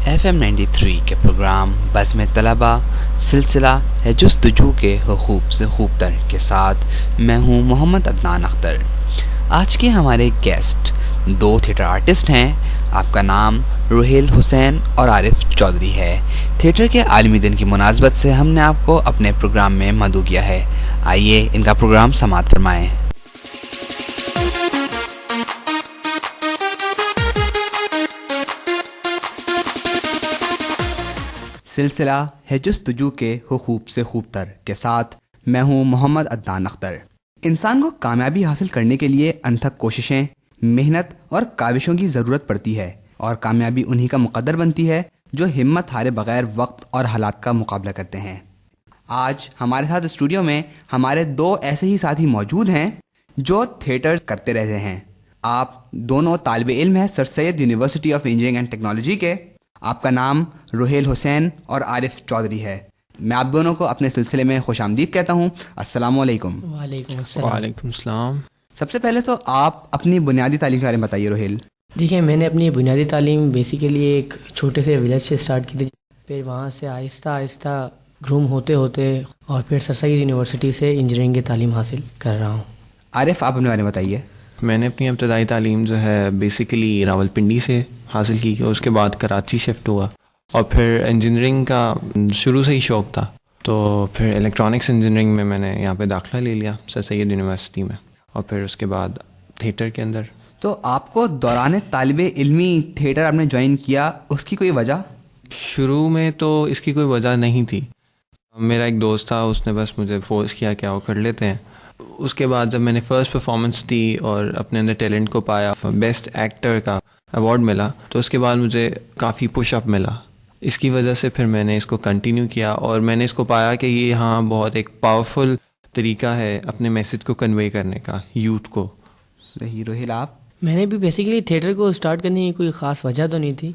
FM 93 کے programme بزم طلبہ سلسلہ ہے جستجو کے خوب سے خوب تر کے ساتھ میں ہوں محمد عدنان اختر۔ آج کے ہمارے گیسٹ دو تھیٹر آرٹسٹ ہیں۔ آپ کا نام روہیل حسین اور عارف چودھری ہے۔ تھیٹر کے عالمی دن کی مناسبت سے ہم نے آپ کو اپنے پروگرام میں مدعو کیا ہے۔ آئیے ان کا پروگرام سماعت فرمائیں۔ سلسلہ ہے جستجو کے خوب سے خوب تر کے ساتھ میں ہوں محمد عدنان اختر۔ انسان کو کامیابی حاصل کرنے کے لیے انتھک کوششیں، محنت اور کاوشوں کی ضرورت پڑتی ہے، اور کامیابی انہی کا مقدر بنتی ہے جو ہمت ہارے بغیر وقت اور حالات کا مقابلہ کرتے ہیں۔ آج ہمارے ساتھ اسٹوڈیو میں ہمارے دو ایسے ہی ساتھی موجود ہیں جو تھیٹر کرتے رہتے ہیں۔ آپ دونوں طالب علم ہیں sir Syed university of engineering and technology کے۔ آپ کا نام روہیل حسین اور عارف چودھری ہے۔ میں آپ دونوں کو اپنے سلسلے میں خوش آمدید کہتا ہوں۔ السلام علیکم۔ وعلیکم السلام۔ وعلیکم السلام۔ سب سے پہلے تو آپ اپنی بنیادی تعلیم کے بارے میں بتائیے روہیل۔ دیکھیں، میں نے اپنی بنیادی تعلیم بیسیکلی ایک چھوٹے سے ولیج سے اسٹارٹ کی تھی، پھر وہاں سے آہستہ آہستہ گروم ہوتے ہوتے اور پھر سر سید یونیورسٹی سے انجینئرنگ کی تعلیم حاصل کر رہا ہوں۔ عارف، آپ اپنے بارے میں بتائیے۔ میں نے اپنی ابتدائی تعلیم جو ہے بیسیکلی راولپنڈی سے حاصل کی، اس کے بعد کراچی شفٹ ہوا، اور پھر انجینئرنگ کا شروع سے ہی شوق تھا، تو پھر الیکٹرانکس انجینئرنگ میں نے یہاں پہ داخلہ لے لیا سر سید یونیورسٹی میں، اور پھر اس کے بعد تھیٹر کے اندر۔ تو آپ کو دوران طالب علمی تھیٹر آپ نے جوائن کیا، اس کی کوئی وجہ؟ شروع میں تو اس کی کوئی وجہ نہیں تھی، میرا ایک دوست تھا، اس نے بس مجھے فورس کیا کہ آؤ کر لیتے ہیں۔ اس کے بعد جب میں نے فرسٹ پرفارمنس دی اور اپنے اندر ٹیلنٹ کو پایا، بیسٹ ایکٹر کا ایوارڈ ملا، تو اس کے بعد مجھے کافی پش اپ ملا۔ اس کی وجہ سے پھر میں نے اس کو کنٹینیو کیا، اور میں نے اس کو پایا کہ یہ ہاں بہت ایک پاورفل طریقہ ہے اپنے میسج کو کنوے کرنے کا یوتھ کو۔ صحیح۔ روہیل، آپ؟ میں نے بھی بیسیکلی تھیٹر کو اسٹارٹ کرنے کی کوئی خاص وجہ تو نہیں تھی،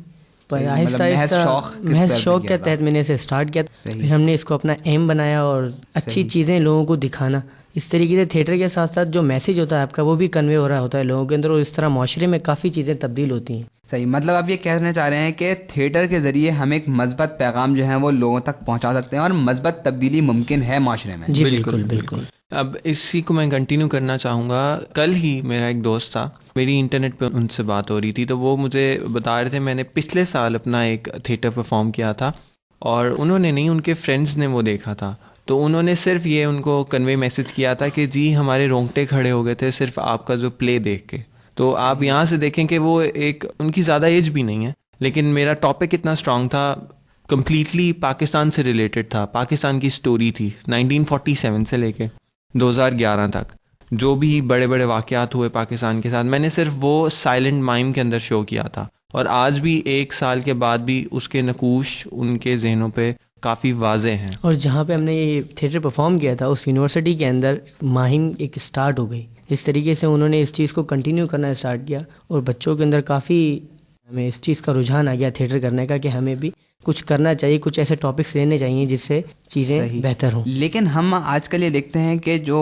پر آہستہ آہستہ محض شوق کے تحت میں نے اسے اسٹارٹ کیا، پھر ہم نے اس کو اپنا ایم بنایا اور اچھی چیزیں لوگوں کو دکھانا۔ اس طریقے سے تھیٹر کے ساتھ ساتھ جو میسج ہوتا ہے آپ کا وہ بھی کنوے ہو رہا ہوتا ہے لوگوں کے اندر، اور اس طرح معاشرے میں کافی چیزیں تبدیل ہوتی ہیں۔ صحیح، مطلب آپ یہ کہنا چاہ رہے ہیں کہ تھیٹر کے ذریعے ہم ایک مثبت پیغام جو ہے وہ لوگوں تک پہنچا سکتے ہیں اور مثبت تبدیلی ممکن ہے معاشرے میں۔ جی بالکل بالکل۔ اب اسی کو میں کنٹینیو کرنا چاہوں گا۔ کل ہی میرا ایک دوست تھا، میری انٹرنیٹ پہ ان سے بات ہو رہی تھی، تو وہ مجھے بتا رہے تھے میں نے پچھلے سال اپنا ایک تھیٹر پرفارم کیا تھا، اور انہوں نے نہیں، ان کے فرینڈز نے وہ دیکھا تھا، تو انہوں نے صرف یہ ان کو کنوے میسج کیا تھا کہ جی ہمارے رونگٹے کھڑے ہو گئے تھے صرف آپ کا جو پلے دیکھ کے۔ تو آپ یہاں سے دیکھیں کہ وہ ایک ان کی زیادہ ایج بھی نہیں ہے، لیکن میرا ٹاپک اتنا اسٹرانگ تھا، کمپلیٹلی پاکستان سے ریلیٹڈ تھا، پاکستان کی سٹوری تھی 1947 سے لے کے 2011 تک، جو بھی بڑے بڑے واقعات ہوئے پاکستان کے ساتھ، میں نے صرف وہ سائلنٹ مائم کے اندر شو کیا تھا، اور آج بھی ایک سال کے بعد بھی اس کے نقوش ان کے ذہنوں پہ کافی واضح ہیں۔ اور جہاں پہ ہم نے یہ تھیٹر پرفارم کیا تھا اس یونیورسٹی کے اندر مہم ایک اسٹارٹ ہو گئی، اس طریقے سے انہوں نے اس چیز کو کنٹینیو کرنا اسٹارٹ کیا، اور بچوں کے اندر کافی ہمیں اس چیز کا رجحان آ گیا تھیٹر کرنے کا کہ ہمیں بھی کچھ کرنا چاہیے، کچھ ایسے ٹاپکس لینے چاہیے جس سے چیزیں بہتر ہوں۔ لیکن ہم آج کل یہ دیکھتے ہیں کہ جو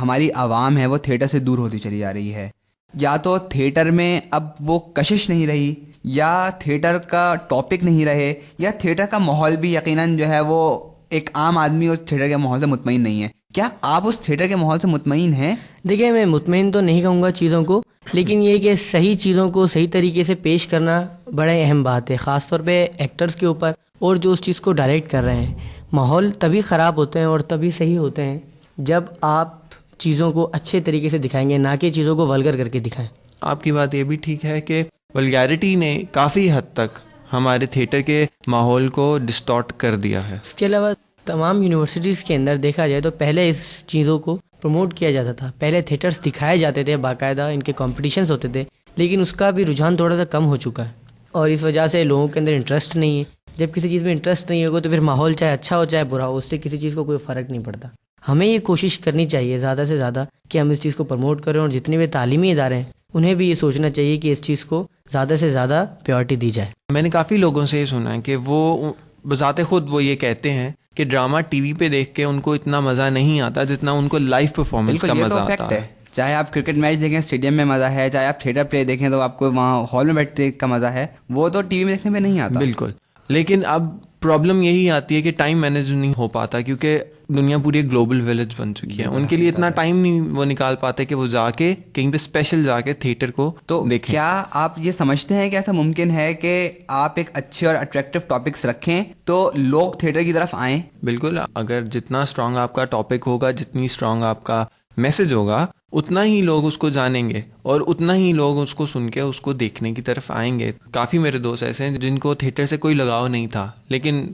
ہماری عوام ہے وہ تھیٹر سے دور ہوتی چلی جا رہی ہے، یا تو تھیٹر میں اب وہ کشش نہیں رہی، یا تھیٹر کا ٹاپک نہیں رہے، یا تھیٹر کا ماحول بھی یقیناً جو ہے وہ ایک عام آدمی اس تھیٹر کے ماحول سے مطمئن نہیں ہے۔ کیا آپ اس تھیٹر کے ماحول سے مطمئن ہیں؟ دیکھیں، میں مطمئن تو نہیں کہوں گا چیزوں کو، لیکن یہ کہ صحیح چیزوں کو صحیح طریقے سے پیش کرنا بڑے اہم بات ہے، خاص طور پہ ایکٹرز کے اوپر اور جو اس چیز کو ڈائریکٹ کر رہے ہیں۔ ماحول تبھی خراب ہوتے ہیں اور تبھی صحیح ہوتے ہیں جب آپ چیزوں کو اچھے طریقے سے دکھائیں گے، نہ کہ چیزوں کو ولگر کر کے دکھائیں۔ آپ کی بات یہ بھی ٹھیک ہے کہ ولگیرٹی نے کافی حد تک ہمارے تھیٹر کے ماحول کو ڈسٹارٹ کر دیا ہے۔ اس کے علاوہ تمام یونیورسٹیز کے اندر دیکھا جائے تو پہلے اس چیزوں کو پروموٹ کیا جاتا تھا، پہلے تھیٹرز دکھائے جاتے تھے، باقاعدہ ان کے کمپٹیشنز ہوتے تھے، لیکن اس کا بھی رجحان تھوڑا سا کم ہو چکا ہے، اور اس وجہ سے لوگوں کے اندر انٹرسٹ نہیں ہے۔ جب کسی چیز میں انٹرسٹ نہیں ہوگا تو پھر ماحول چاہے اچھا ہو چاہے برا ہو، اس سے کسی چیز کو کوئی فرق نہیں پڑتا۔ ہمیں یہ کوشش کرنی چاہیے زیادہ سے زیادہ کہ ہم اس چیز کو پروموٹ کریں، اور جتنے بھی تعلیمی ادارے ہیں انہیں بھی یہ سوچنا چاہیے کہ اس چیز کو زیادہ سے زیادہ پریورٹی دی جائے۔ میں نے کافی لوگوں سے یہ سنا ہے کہ وہ بذات خود وہ یہ کہتے ہیں کہ ڈرامہ ٹی وی پہ دیکھ کے ان کو اتنا مزہ نہیں آتا جتنا ان کو لائیو پرفارمنس کا مزہ آتا ہے۔ چاہے آپ کرکٹ میچ دیکھیں اسٹیڈیم میں مزہ ہے، چاہے آپ تھیٹر پلے دیکھیں تو آپ کو وہاں ہال میں بیٹھنے کا مزہ ہے، وہ تو ٹی وی میں دیکھنے میں نہیں آتا۔ بالکل۔ لیکن اب پرابلم یہی آتی ہے کہ ٹائم مینیج نہیں ہو پاتا کیونکہ دنیا پوری ایک گلوبل ولیج بن چکی ہے. ان کے لیے اتنا ٹائم نہیں وہ نکال پاتے کہ وہ جا کے کہیں پہ اسپیشل جا کے تھیٹر کو تو دیکھیں. کیا آپ یہ سمجھتے ہیں کہ ایسا ممکن ہے کہ آپ ایک اچھے اور اٹریکٹیو ٹاپکس رکھیں تو لوگ تھیٹر کی طرف آئیں؟ بالکل. اگر جتنا اسٹرانگ آپ کا ٹاپک ہوگا, جتنی اسٹرانگ آپ کا میسج ہوگا, اتنا ہی لوگ اس کو جانیں گے اور اتنا ہی لوگ اس کو سن کے اس کو دیکھنے کی طرف آئیں گے. کافی میرے دوست ایسے ہیں جن کو تھیٹر سے کوئی لگاؤ نہیں تھا, لیکن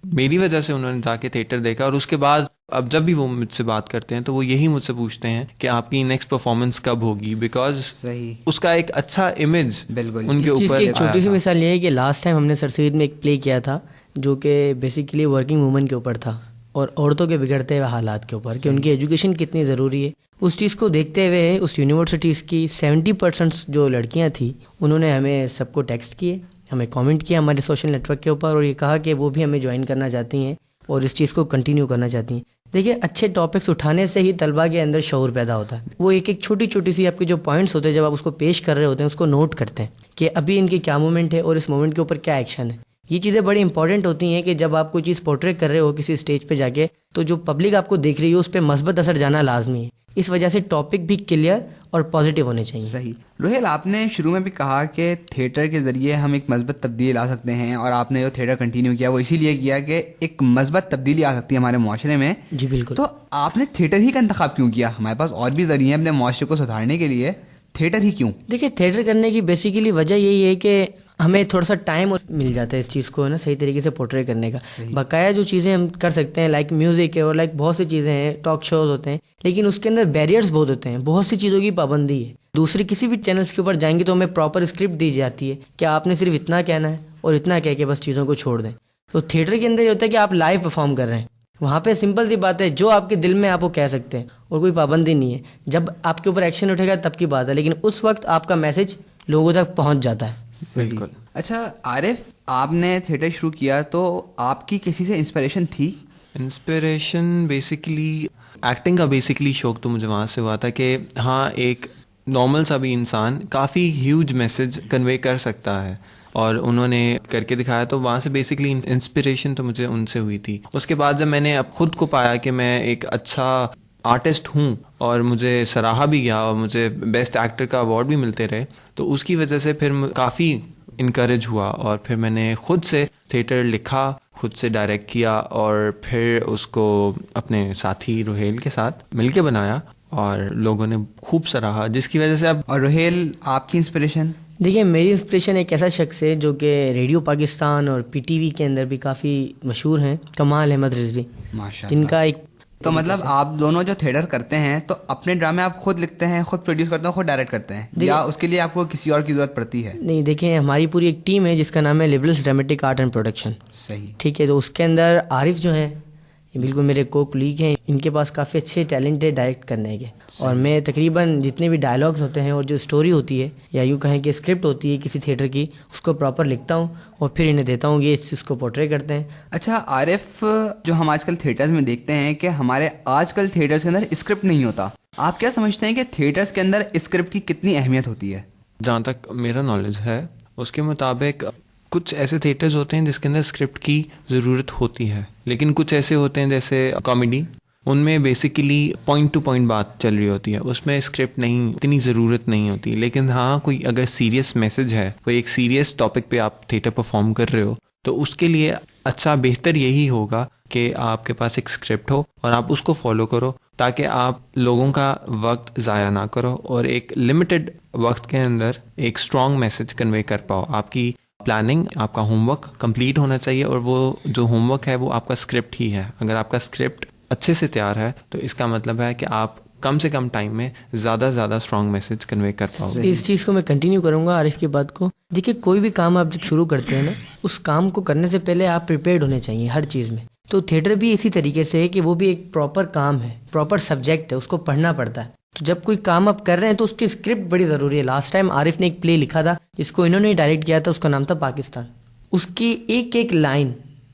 میری وجہ سے انہوں نے جا کے تھیٹر دیکھا, اور اس کے بعد اب جب بھی وہ مجھ سے بات کرتے ہیں تو وہ یہی مجھ سے پوچھتے ہیں کہ آپ کی نیکسٹ پرفارمنس کب ہوگی, بیکاز اس کا ایک اچھا امیج بالکل ان کے اس چیز اوپر. کی ایک چھوٹی سی مثال یہ ہے کہ لاسٹ ٹائم ہم نے سر سید میں ایک پلے کیا تھا جو کہ بیسیکلی ورکنگ وومن کے اوپر تھا اور عورتوں کے بگڑتے ہوئے حالات کے اوپر کہ ان کی ایجوکیشن کتنی ضروری ہے. اس چیز کو دیکھتے ہوئے اس یونیورسٹیز کی 70% جو لڑکیاں تھیں انہوں نے ہمیں سب کو ٹیکسٹ کیے, ہمیں کامنٹ کیا ہمارے سوشل نیٹ ورک کے اوپر, اور یہ کہا کہ وہ بھی ہمیں جوائن کرنا چاہتی ہیں اور اس چیز کو کنٹینیو کرنا چاہتی ہیں. دیکھیے اچھے ٹاپکس اٹھانے سے ہی طلباء کے اندر شعور پیدا ہوتا ہے. وہ ایک ایک چھوٹی چھوٹی سی آپ کے جو پوائنٹس ہوتے ہیں جب آپ اس کو پیش کر رہے ہوتے ہیں اس کو نوٹ کرتے ہیں کہ ابھی ان کی کیا مومنٹ ہے اور اس مومنٹ کے اوپر کیا ایکشن ہے. یہ چیزیں بڑی امپورٹنٹ ہوتی ہیں کہ جب آپ کوئی چیز پورٹریٹ کر رہے ہو کسی اسٹیج پہ جا کے تو جو پبلک آپ کو دیکھ رہی ہے اس پہ مثبت اثر جانا لازمی ہے. اس وجہ سے ٹاپک بھی کلیئر اور پازیٹیو ہونے چاہیے. صحیح. روہیل, آپ نے شروع میں بھی کہا کہ تھیٹر کے ذریعے ہم ایک مثبت تبدیلی لا سکتے ہیں, اور آپ نے جو تھیٹر کنٹینیو کیا وہ اسی لیے کیا کہ ایک مثبت تبدیلی آ سکتی ہے ہمارے معاشرے میں. جی بالکل. تو آپ نے تھیٹر ہی کا انتخاب کیوں کیا؟ ہمارے پاس اور بھی ذریعے ہیں اپنے معاشرے کو سدھارنے کے لیے, تھیٹر ہی کیوں؟ دیکھیے تھیٹر کرنے کی بیسیکلی وجہ یہی ہے کہ ہمیں تھوڑا سا ٹائم مل جاتا ہے اس چیز کو نا صحیح طریقے سے پورٹری کرنے کا. بقایا جو چیزیں ہم کر سکتے ہیں لائک میوزک ہے اور لائک بہت سی چیزیں ہیں, ٹاک شوز ہوتے ہیں, لیکن اس کے اندر بیریئرز بہت ہوتے ہیں, بہت سی چیزوں کی پابندی ہے. دوسری کسی بھی چینلز کے اوپر جائیں گے تو ہمیں پراپر اسکرپٹ دی جاتی ہے کہ آپ نے صرف اتنا کہنا ہے اور اتنا کہہ کے بس چیزوں کو چھوڑ دیں. تو تھیٹر کے اندر یہ ہوتا ہے کہ آپ لائیو پرفارم کر رہے ہیں, وہاں پہ سمپل سی بات ہے جو آپ کے دل میں آپ وہ کہہ سکتے ہیں اور کوئی پابندی نہیں ہے. جب آپ کے اوپر ایکشن اٹھے گا تب کی بات ہے, لیکن اس وقت آپ کا میسج لوگوں تک پہنچ جاتا ہے. بالکل. اچھا عارف, آپ نے تھیٹر شروع کیا تو آپ کی کسی سے انسپریشن تھی؟ انسپریشن بیسیکلی ایکٹنگ کا بیسیکلی شوق تو مجھے وہاں سے ہوا تھا کہ ہاں ایک نارمل سا بھی انسان کافی ہیوج میسج کنوے کر سکتا ہے, اور انہوں نے کر کے دکھایا. تو وہاں سے بیسکلی انسپریشن تو مجھے ان سے ہوئی تھی. اس کے بعد جب میں نے اب خود کو پایا کہ میں ایک اچھا آرٹسٹ ہوں اور مجھے سراہا بھی گیا اور مجھے بیسٹ ایکٹر کا ایوارڈ بھی ملتے رہے, تو اس کی وجہ سے پھر کافی انکریج ہوا, اور پھر میں نے خود سے تھیٹر لکھا, خود سے ڈائریکٹ کیا, اور پھر اس کو اپنے ساتھی روہیل کے ساتھ مل کے بنایا اور لوگوں نے خوب سراہا, جس کی وجہ سے اب. اور روہیل, آپ کی انسپریشن؟ دیکھیے میری انسپریشن ایک ایسا شخص ہے جو کہ ریڈیو پاکستان اور پی ٹی وی کے اندر بھی کافی مشہور ہیں, کمال احمد رضوی, جن کا ایک. تو مطلب آپ دونوں جو تھیٹر کرتے ہیں تو اپنے ڈرامے آپ خود لکھتے ہیں, خود پروڈیوس کرتے ہیں, خود ڈائریکٹ کرتے ہیں, یا اس کے لیے آپ کو کسی اور کی ضرورت پڑتی ہے؟ نہیں دیکھیں, ہماری پوری ایک ٹیم ہے جس کا نام ہے liberals dramatic art and production. صحیح. ٹھیک ہے, تو اس کے اندر عارف جو ہیں یہ بالکل میرے کو کلیگ ہیں, ان کے پاس کافی اچھے ٹیلنٹ ہے ڈائریکٹ کرنے کے, اور میں تقریباً جتنے بھی ڈائلاگز ہوتے ہیں اور جو اسٹوری ہوتی ہے یا یوں کہیں کہ اسکرپٹ ہوتی ہے کسی تھیٹر کی, اس کو پراپر لکھتا ہوں اور پھر انہیں دیتا ہوں, یہ اس کو پورٹری کرتے ہیں. اچھا عارف, جو ہم آج کل تھیٹرز میں دیکھتے ہیں کہ ہمارے آج کل تھیٹرز کے اندر اسکرپٹ نہیں ہوتا, آپ کیا سمجھتے ہیں کہ تھیٹرز کے اندر اسکرپٹ کی کتنی اہمیت ہوتی ہے؟ جہاں تک میرا نالج ہے اس کے مطابق کچھ ایسے تھیٹرز ہوتے ہیں جس کے اندر اسکرپٹ کی ضرورت ہوتی ہے, لیکن کچھ ایسے ہوتے ہیں جیسے کامیڈی, ان میں بیسیکلی پوائنٹ ٹو پوائنٹ بات چل رہی ہوتی ہے, اس میں اسکرپٹ نہیں اتنی ضرورت نہیں ہوتی. لیکن ہاں کوئی اگر سیریس میسج ہے, کوئی ایک سیریس ٹاپک پہ آپ تھیٹر پرفارم کر رہے ہو, تو اس کے لیے اچھا بہتر یہی ہوگا کہ آپ کے پاس ایک اسکرپٹ ہو اور آپ اس کو فالو کرو, تاکہ آپ لوگوں کا وقت ضائع نہ کرو اور ایک لمیٹڈ وقت کے اندر ایک اسٹرانگ میسج کنوے کر پاؤ. آپ کی پلاننگ, آپ کا ہوم ورک کمپلیٹ ہونا چاہیے, اور وہ جو ہوم ورک ہے وہ آپ کا اسکرپٹ ہی ہے. اگر آپ کا اسکرپٹ اچھے سے تیار ہے تو اس کا مطلب ہے کہ آپ کم سے کم ٹائم میں زیادہ سے زیادہ اسٹرانگ میسج کنوے کر پاؤ. اس چیز کو میں کنٹینیو کروں گا عارف کی بات کو. دیکھیے کوئی بھی کام آپ جب شروع کرتے ہیں نا, اس کام کو کرنے سے پہلے آپ پریپیئرڈ ہونے چاہیے ہر چیز میں. تو تھیٹر بھی اسی طریقے سے ہے کہ وہ بھی ایک پراپر کام ہے, پراپر سبجیکٹ ہے, اس کو پڑھنا پڑتا ہے. تو جب کوئی کام آپ کر رہے ہیں تو اس کی اسکرپٹ بڑی ضروری ہے. لاسٹ ٹائم عارف نے ایک پلے لکھا تھا جس کو انہوں نے ڈائریکٹ کیا تھا, اس کا نام تھا پاکستان. اس کی ایک ایک لائن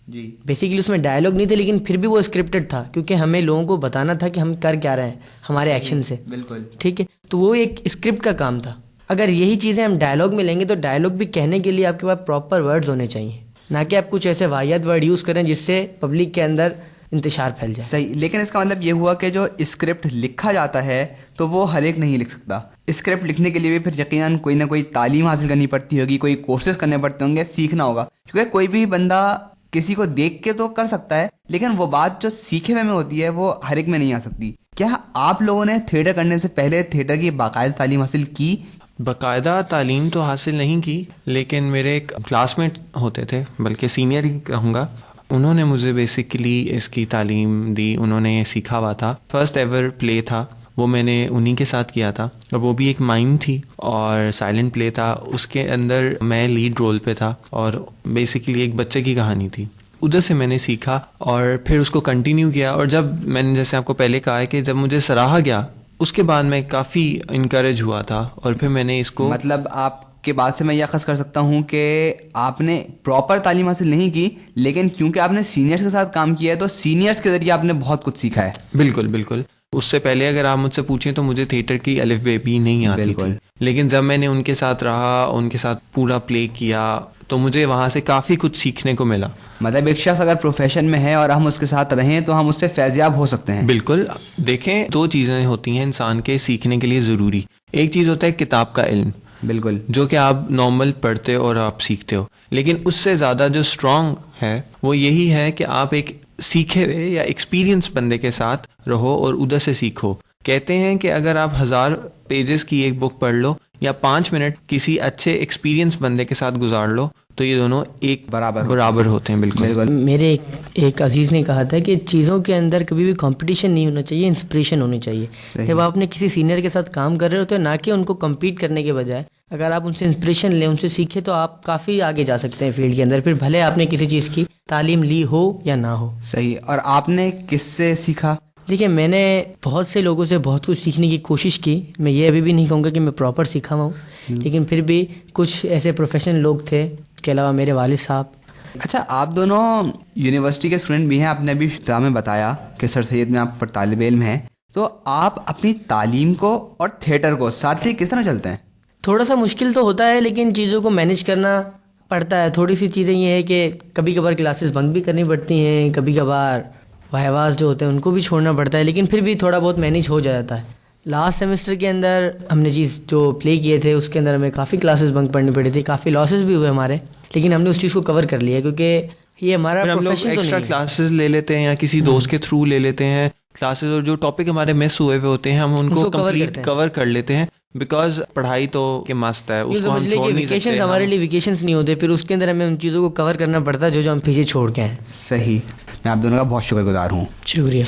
جی بیسیکلی اس میں ڈائلاگ نہیں تھے, لیکن پھر بھی وہ اسکرپٹڈ تھا کیونکہ ہمیں لوگوں کو بتانا تھا کہ ہم کر کیا رہے ہیں ہمارے ایکشن سے. بالکل ٹھیک ہے, تو وہ ایک اسکرپٹ کا کام تھا. اگر یہی چیزیں ہم ڈائلاگ میں لیں گے تو ڈائلاگ بھی کہنے کے لیے آپ کے پاس پراپر ورڈز ہونے چاہیے. نہ کہ آپ کچھ ایسے واحد ورڈ یوز کریں جس سے پبلک کے اندر انتشار پھیل جائے. صحیح، لیکن اس کا مطلب یہ ہوا کہ جو اسکرپٹ لکھا جاتا ہے تو وہ ہر ایک نہیں لکھ سکتا. اسکرپٹ لکھنے کے لیے بھی پھر یقیناً کوئی نہ کوئی تعلیم حاصل کرنی پڑتی ہوگی, کوئی کورسز کرنے پڑتے ہوں گے, سیکھنا ہوگا, کیونکہ کوئی بھی بندہ کسی کو دیکھ کے تو کر سکتا ہے لیکن وہ بات جو سیکھے ہوئے میں ہوتی ہے وہ ہر ایک میں نہیں آ سکتی. کیا آپ لوگوں نے تھیٹر کرنے سے پہلے تھیٹر کی باقاعدہ تعلیم حاصل کی؟ باقاعدہ تعلیم تو حاصل نہیں کی, لیکن میرے ایک کلاس میٹ ہوتے تھے, بلکہ سینئر ہی کہوں گا, انہوں نے مجھے بیسیکلی اس کی تعلیم دی. انہوں نے سیکھا ہوا تھا. فرسٹ ایور پلے تھا وہ میں نے انہی کے ساتھ کیا تھا, اور وہ بھی ایک مائم تھی اور سائلنٹ پلے تھا. اس کے اندر میں لیڈ رول پہ تھا اور بیسیکلی ایک بچے کی کہانی تھی. ادھر سے میں نے سیکھا اور پھر اس کو کنٹینیو کیا. اور جب میں نے جیسے آپ کو پہلے کہا ہے کہ جب مجھے سراہا گیا اس کے بعد میں کافی انکریج ہوا تھا, اور پھر میں نے اس کو مطلب آپ کے بات سے میں یہ اخذ کر سکتا ہوں کہ آپ نے پراپر تعلیم حاصل نہیں کی, لیکن کیونکہ آپ نے سینئرز کے ساتھ کام کیا ہے تو سینئرز کے ذریعے آپ نے بہت کچھ سیکھا ہے. بالکل بالکل. اس سے پہلے اگر آپ مجھ سے پوچھیں تو مجھے تھیٹر کی الف بے بھی نہیں آتی تھی, لیکن جب میں نے ان کے ساتھ رہا, ان کے ساتھ پورا پلے کیا, تو مجھے وہاں سے کافی کچھ سیکھنے کو ملا. مطلب ایک شخص اگر پروفیشن میں ہے اور ہم اس کے ساتھ رہیں تو ہم اس سے فیضیاب ہو سکتے ہیں. بالکل. دیکھیں, دو چیزیں ہوتی ہیں انسان کے سیکھنے کے لیے ضروری. ایک چیز ہوتا ہے کتاب کا علم, بالکل, جو کہ آپ نارمل پڑھتے ہو اور آپ سیکھتے ہو, لیکن اس سے زیادہ جو اسٹرانگ ہے وہ یہی ہے کہ آپ ایک سیکھے ہوئے یا ایکسپیرینس بندے کے ساتھ رہو اور ادھر سے سیکھو. کہتے ہیں کہ اگر آپ 1000 پیجز کی ایک بک پڑھ لو یا 5 منٹ کسی اچھے ایکسپیرینس بندے کے ساتھ گزار لو تو یہ دونوں ایک برابر ہوتے ہیں. بالکل. میرے ایک عزیز نے کہا تھا کہ چیزوں کے اندر کبھی بھی کمپٹیشن نہیں ہونا چاہیے, انسپریشن ہونی چاہیے. جب آپ اپنے کسی سینئر کے ساتھ کام کر رہے ہوتے ہیں, نہ کہ ان کو کمپیٹ کرنے کے بجائے اگر آپ ان سے انسپریشن لیں, ان سے سیکھیں, تو آپ کافی آگے جا سکتے ہیں فیلڈ کے اندر, پھر بھلے آپ نے کسی چیز کی تعلیم لی ہو یا نہ ہو. صحیح. اور آپ نے کس سے سیکھا؟ دیکھیے, میں نے بہت سے لوگوں سے بہت کچھ سیکھنے کی کوشش کی. میں یہ ابھی بھی نہیں کہوں گا کہ میں پراپر سیکھا ہوا ہوں, لیکن پھر بھی کچھ ایسے پروفیشنل لوگ تھے, اس کے علاوہ میرے والد صاحب. اچھا, آپ دونوں یونیورسٹی کے اسٹوڈنٹ بھی ہیں, آپ نے ابھی ابتدا میں بتایا کہ سر سید میں آپ پر طالب علم ہیں, تو آپ اپنی تعلیم کو اور تھیٹر کو ساتھ لے کس طرح چلتے ہیں؟ تھوڑا سا مشکل تو ہوتا ہے, لیکن چیزوں کو مینیج کرنا پڑتا ہے. تھوڑی سی چیزیں یہ ہے کہ کبھی کبھار کلاسز بند بھی کرنی پڑتی ہیں, کبھی کبھار وائواز جو ہوتے ہیں ان کو بھی چھوڑنا پڑتا ہے, لیکن پھر بھی تھوڑا بہت مینیج ہو جاتا ہے. لاسٹ سیمسٹر کے اندر ہم نے جو پلے کیے تھے اس کے اندر ہمیں کافی کلاسز بنک پڑنی پڑی تھی, کافی لاسز بھی ہوئے ہمارے, لیکن ہم نے اس چیز کو کور کر لیا کیونکہ یہ ہمارا پروفیشن. ایکسٹرا کلاسز لے لیتے ہیں یا کسی دوست کے تھرو لے لیتے ہیں کلاسز, اور جو ٹاپک ہمارے مس ہوئے ہوتے ہیں ہم ان کو کمپلیٹ کور کر لیتے ہیں, بیکاز پڑھائی تو کہ مست ہے, اس کو ہم چھوڑ نہیں سکتے. ہمارے لیے ویکیشنز نہیں ہوتے, پھر اس کے اندر ہمیں ان چیزوں کو کور کرنا پڑتا ہے جو ہم پیچھے چھوڑ کے ہیں. صحیح. میں آپ دونوں کا بہت شکر گزار ہوں. شکریہ.